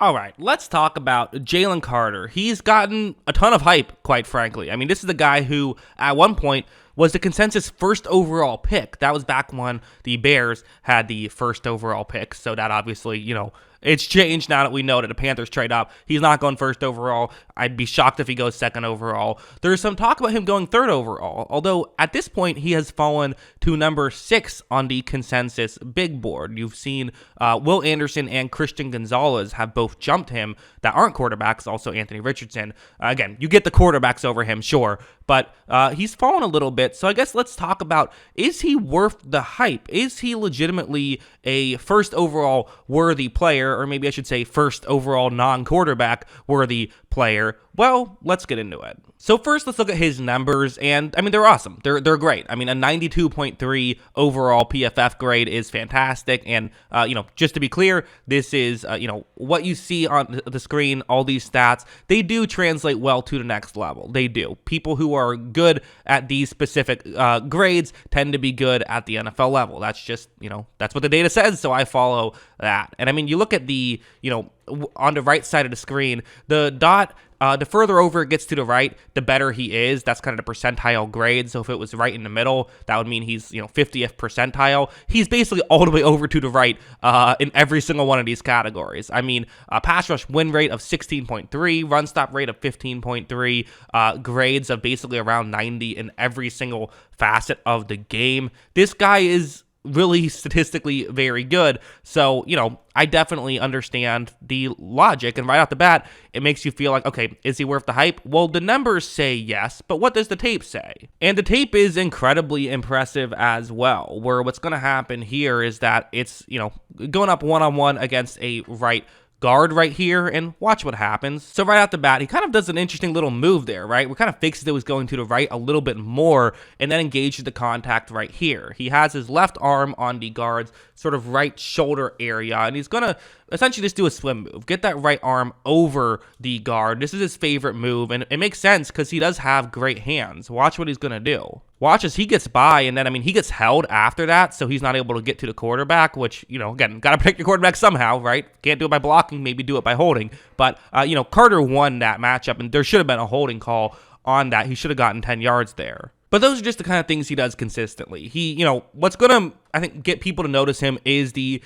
All right, let's talk about Jalen Carter. He's gotten a ton of hype, quite frankly. I mean, this is the guy who, at one point, was the consensus first overall pick. That was back when the Bears had the first overall pick. So that obviously, it's changed now that we know that the Panthers trade up. He's not going first overall. I'd be shocked if he goes second overall. There's some talk about him going third overall, although at this point he has fallen to number 6 on the consensus big board. You've seen Will Anderson and Christian Gonzalez have both jumped him that aren't quarterbacks, also Anthony Richardson. Again, you get the quarterbacks over him, sure, but he's fallen a little bit. So I guess let's talk about, is he worth the hype? Is he legitimately a first overall worthy player, or maybe I should say first overall non-quarterback worthy player? Well, let's get into it. So first, let's look at his numbers, and I mean, they're awesome. They're great. I mean, a 92.3 overall PFF grade is fantastic, and just to be clear, this is what you see on the screen. All these stats, they do translate well to the next level. They do. People who are good at these specific grades tend to be good at the NFL level. That's just that's what the data says. So I follow that. And I mean, you look at the on the right side of the screen, the dot. The further over it gets to the right, the better he is. That's kind of the percentile grade. So if it was right in the middle, that would mean he's 50th percentile. He's basically all the way over to the right in every single one of these categories. I mean, pass rush win rate of 16.3, run stop rate of 15.3, grades of basically around 90 in every single facet of the game. This guy is really statistically very good. So, I definitely understand the logic. And right off the bat, it makes you feel like, okay, is he worth the hype? Well, the numbers say yes, but what does the tape say? And the tape is incredibly impressive as well, where what's going to happen here is that it's, going up one-on-one against a right guard right here, and watch what happens. So right out the bat, he kind of does an interesting little move there, right? We kind of fakes that it was going to the right a little bit more, and then engages the contact right here. He has his left arm on the guard's sort of right shoulder area, and he's going to essentially just do a swim move. Get that right arm over the guard. This is his favorite move, and it makes sense because he does have great hands. Watch what he's going to do. Watch as he gets by, and then, he gets held after that, so he's not able to get to the quarterback, which, again, got to protect your quarterback somehow, right? Can't do it by blocking, maybe do it by holding. But, Carter won that matchup, and there should have been a holding call on that. He should have gotten 10 yards there. But those are just the kind of things he does consistently. He, what's going to, I think, get people to notice him is the,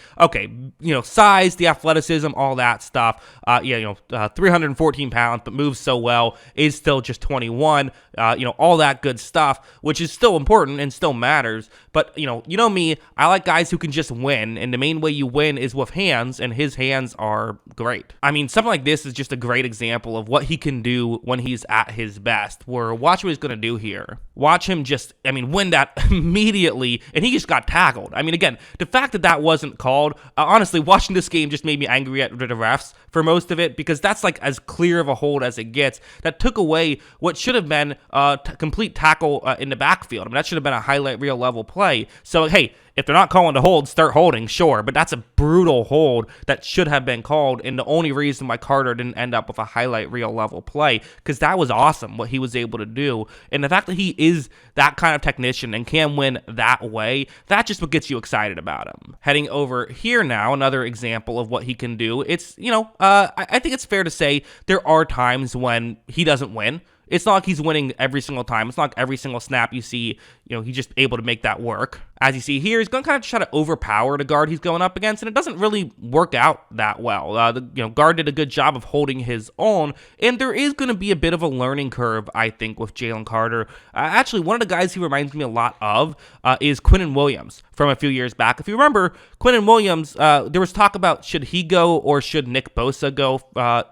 size, the athleticism, all that stuff. 314 pounds, but moves so well, is still just 21, all that good stuff, which is still important and still matters. But, me, I like guys who can just win, and the main way you win is with hands, and his hands are great. I mean, something like this is just a great example of what he can do when he's at his best, where watch what he's going to do here. Watch him just, win that immediately, and he just got tackled. I mean, again, the fact that that wasn't called, honestly, watching this game just made me angry at the refs for most of it, because that's like as clear of a hold as it gets. That took away what should have been a complete tackle in the backfield. That should have been a highlight reel level play. So, hey, if they're not calling the hold, start holding, sure. But that's a brutal hold that should have been called, and the only reason why Carter didn't end up with a highlight reel level play, because that was awesome what he was able to do. And the fact that he is that kind of technician and can win that way, that's just what gets you excited about him. Heading over here now, another example of what he can do. It's, I think it's fair to say there are times when he doesn't win. It's not like he's winning every single time. It's not like every single snap you see, he's just able to make that work. As you see here, he's going to kind of try to overpower the guard he's going up against, and it doesn't really work out that well. The guard did a good job of holding his own, and there is going to be a bit of a learning curve, I think, with Jalen Carter. Actually, one of the guys he reminds me a lot of is Quinnen Williams from a few years back. If you remember, Quinnen Williams, there was talk about should he go or should Nick Bosa go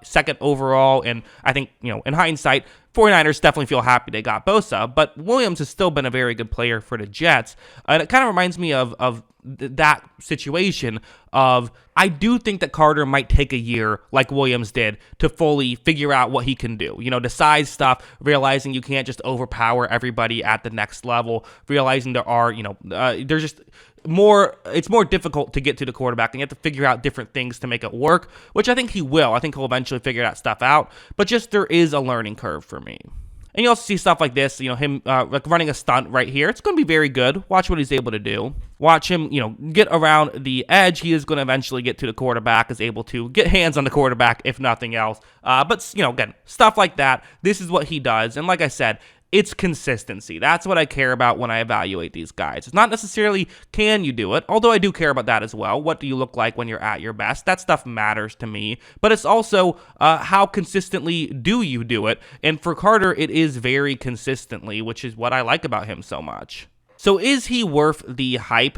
second overall, and I think, in hindsight, 49ers definitely feel happy they got Bosa, but Williams has still been a very good player for the Jets. And it kind of reminds me of that situation of, I do think that Carter might take a year like Williams did to fully figure out what he can do. The size stuff, realizing you can't just overpower everybody at the next level, realizing there are, there's just more, it's more difficult to get to the quarterback, and you have to figure out different things to make it work, which I think he will. I think he'll eventually figure that stuff out, but just there is a learning curve for me. And you also see stuff like this, him like running a stunt right here. It's going to be very good. Watch what he's able to do. Watch him, get around the edge. He is going to eventually get to the quarterback, is able to get hands on the quarterback, if nothing else. But, again, stuff like that. This is what he does. And like I said, it's consistency. That's what I care about when I evaluate these guys. It's not necessarily can you do it, although I do care about that as well. What do you look like when you're at your best? That stuff matters to me. But it's also how consistently do you do it? And for Carter, it is very consistently, which is what I like about him so much. So is he worth the hype?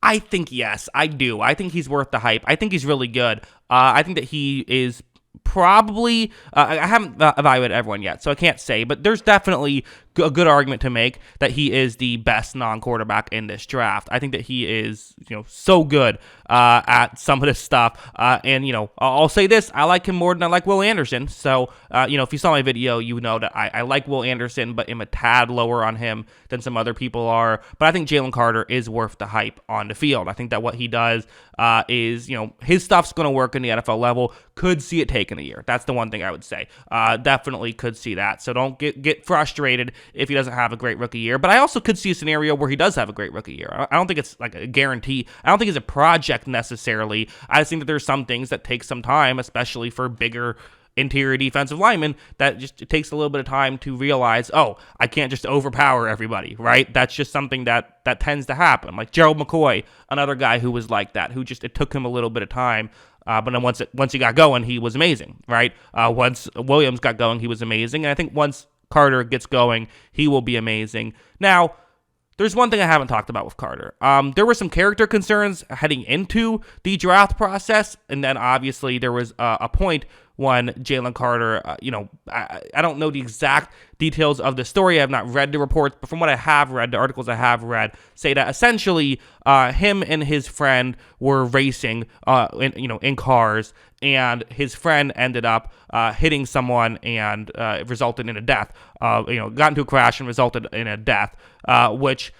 I think yes, I do. I think he's worth the hype. I think he's really good. I think that he is probably, I haven't evaluated everyone yet, so I can't say, but there's definitely a good argument to make that he is the best non-quarterback in this draft. I think that he is, so good at some of this stuff. And, I'll say this, I like him more than I like Will Anderson. So, if you saw my video, you know that I like Will Anderson, but am a tad lower on him than some other people are. But I think Jalen Carter is worth the hype on the field. I think that what he does is, his stuff's going to work in the NFL level. Could see it taking a year. That's the one thing I would say. Definitely could see that. So don't get frustrated if he doesn't have a great rookie year. But I also could see a scenario where he does have a great rookie year. I don't think it's like a guarantee. I don't think it's a project necessarily. I just think that there's some things that take some time, especially for bigger interior defensive linemen, that just it takes a little bit of time to realize, oh, I can't just overpower everybody, right? That's just something that tends to happen. Like Gerald McCoy, another guy who was like that, who just, it took him a little bit of time. But then once he got going, he was amazing, right? Once Williams got going, he was amazing. And I think once Carter gets going, he will be amazing. Now, there's one thing I haven't talked about with Carter. There were some character concerns heading into the draft process, and then obviously there was a point when Jalen Carter, I don't know the exact details of the story. I have not read the reports, but from what I have read, the articles I have read say that essentially him and his friend were racing, in cars, and his friend ended up hitting someone and resulted in a death. Got into a crash and resulted in a death, which,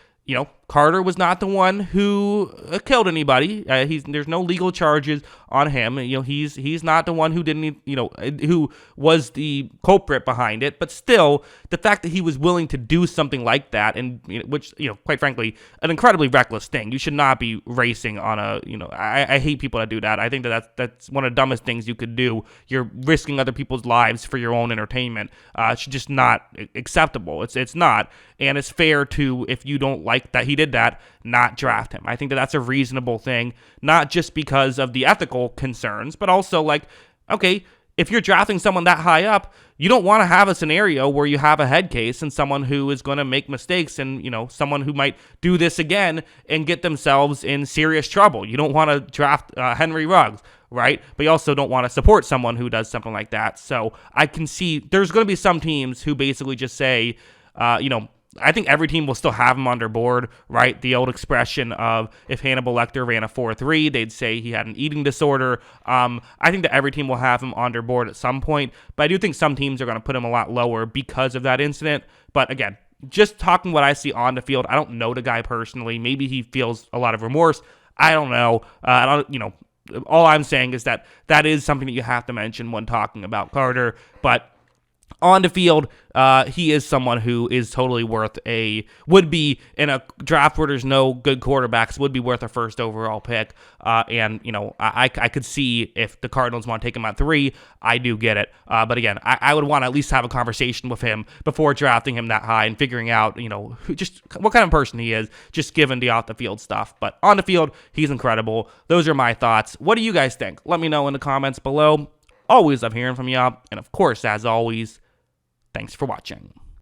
Carter was not the one who killed anybody. There's no legal charges on him. He's not the one who didn't, who was the culprit behind it. But still, the fact that he was willing to do something like that, and which, quite frankly, an incredibly reckless thing. You should not be racing on a, I hate people that do that. I think that's one of the dumbest things you could do. You're risking other people's lives for your own entertainment. It's just not acceptable. It's not, and it's fair to, if you don't like that he did that, not draft him. I think that that's a reasonable thing, not just because of the ethical concerns, but also like, okay, if you're drafting someone that high up, you don't want to have a scenario where you have a head case and someone who is going to make mistakes and, someone who might do this again and get themselves in serious trouble. You don't want to draft Henry Ruggs, right? But you also don't want to support someone who does something like that. So I can see there's going to be some teams who basically just say, I think every team will still have him on their board, right? The old expression of if Hannibal Lecter ran a 4.3, they'd say he had an eating disorder. I think that every team will have him on their board at some point, but I do think some teams are going to put him a lot lower because of that incident. But again, just talking what I see on the field, I don't know the guy personally. Maybe he feels a lot of remorse. I don't know. All I'm saying is that is something that you have to mention when talking about Carter, but on the field, he is someone who is totally would be in a draft where there's no good quarterbacks, would be worth a first overall pick. And I could see if the Cardinals want to take him at 3, I do get it. But again, I would want to at least have a conversation with him before drafting him that high and figuring out, just what kind of person he is, just given the off the field stuff. But on the field, he's incredible. Those are my thoughts. What do you guys think? Let me know in the comments below. Always love hearing from y'all. And of course, as always, thanks for watching.